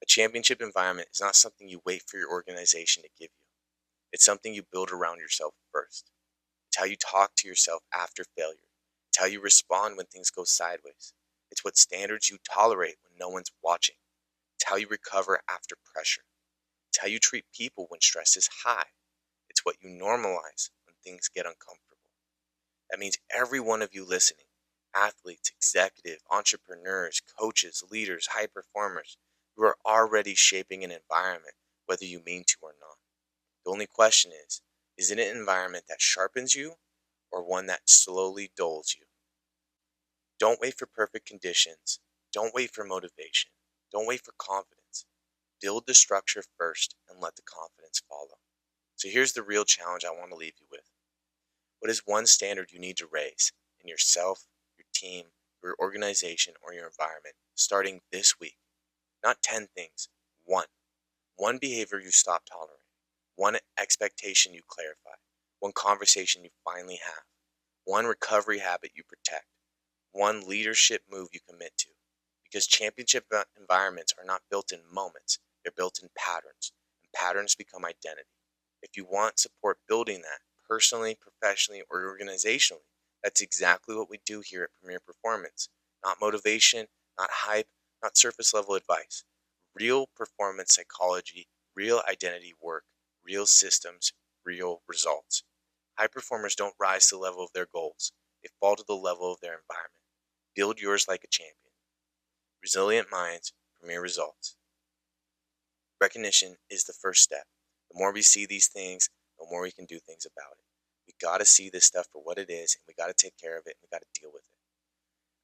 A championship environment is not something you wait for your organization to give you. It's something you build around yourself first. It's how you talk to yourself after failure. It's how you respond when things go sideways. It's what standards you tolerate when no one's watching. It's how you recover after pressure. It's how you treat people when stress is high. It's what you normalize when things get uncomfortable. That means every one of you listening, athletes, executives, entrepreneurs, coaches, leaders, high performers, you are already shaping an environment, whether you mean to or not. The only question is it an environment that sharpens you or one that slowly dulls you? Don't wait for perfect conditions. Don't wait for motivation. Don't wait for confidence. Build the structure first and let the confidence follow. So here's the real challenge I want to leave you with. What is one standard you need to raise in yourself, your team, your organization, or your environment starting this week? Not 10 things, one. One behavior you stop tolerating. One expectation you clarify. One conversation you finally have. One recovery habit you protect. One leadership move you commit to. Because championship environments are not built in moments, they're built in patterns, and patterns become identity. If you want support building that, personally, professionally, or organizationally, that's exactly what we do here at Premier Performance. Not motivation, not hype, not surface level advice. Real performance psychology, real identity work, real systems, real results. High performers don't rise to the level of their goals. They fall to the level of their environment. Build yours like a champion. Resilient minds, premier results. Recognition is the first step. The more we see these things, the more we can do things about it. We got to see this stuff for what it is, and we got to take care of it, and we got to deal with it.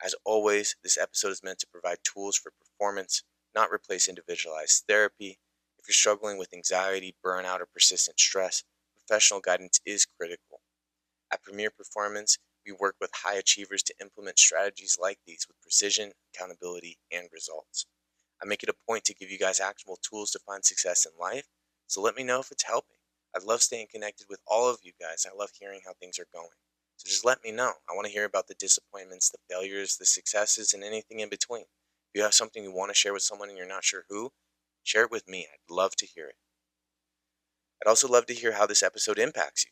As always, this episode is meant to provide tools for performance, not replace individualized therapy. If you're struggling with anxiety, burnout, or persistent stress, professional guidance is critical. At Premier Performance, we work with high achievers to implement strategies like these with precision, accountability, and results. I make it a point to give you guys actionable tools to find success in life, so let me know if it's helping. I love staying connected with all of you guys. I love hearing how things are going. So just let me know. I want to hear about the disappointments, the failures, the successes, and anything in between. If you have something you want to share with someone and you're not sure who, share it with me. I'd love to hear it. I'd also love to hear how this episode impacts you.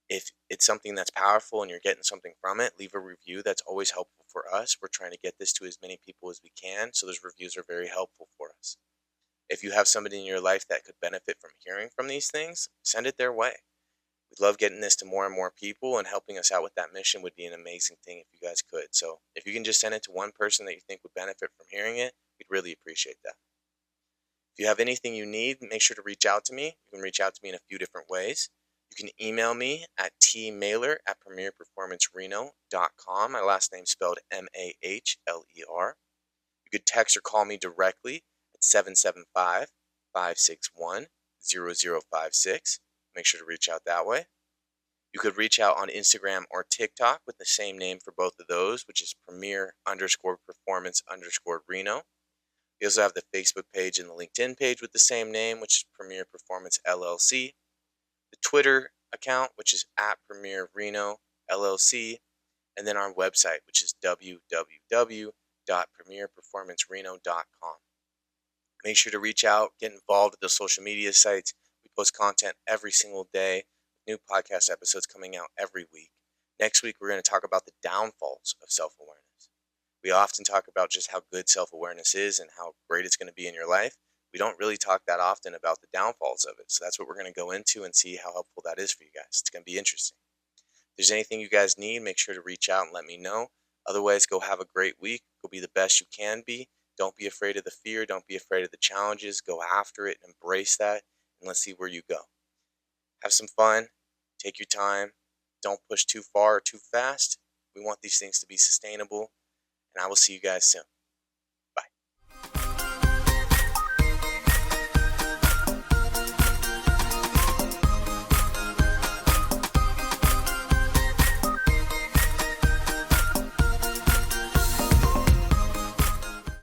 If it's something that's powerful and you're getting something from it, leave a review. That's always helpful for us. We're trying to get this to as many people as we can, so those reviews are very helpful for us. If you have somebody in your life that could benefit from hearing from these things, send it their way. We'd love getting this to more and more people, and helping us out with that mission would be an amazing thing if you guys could. So if you can just send it to one person that you think would benefit from hearing it, we'd really appreciate that. If you have anything you need, make sure to reach out to me. You can reach out to me in a few different ways. You can email me at tmahler@premierperformancereno.com. My last name spelled Mahler. You could text or call me directly at 775-561-0056. Make sure to reach out that way. You could reach out on Instagram or TikTok with the same name for both of those, which is premier_performance_Reno. We also have the Facebook page and the LinkedIn page with the same name, which is Premier Performance LLC. The Twitter account, which is at Premier Reno LLC. And then our website, which is www.premierperformancereno.com. Make sure to reach out, get involved with the social media sites. We post content every single day. New podcast episodes coming out every week. Next week, we're going to talk about the downfalls of self-awareness. We often talk about just how good self-awareness is and how great it's going to be in your life. We don't really talk that often about the downfalls of it. So that's what we're going to go into and see how helpful that is for you guys. It's going to be interesting. If there's anything you guys need, make sure to reach out and let me know. Otherwise, go have a great week. Go be the best you can be. Don't be afraid of the fear. Don't be afraid of the challenges. Go after it. Embrace that. And let's see where you go. Have some fun. Take your time. Don't push too far or too fast. We want these things to be sustainable. And I will see you guys soon.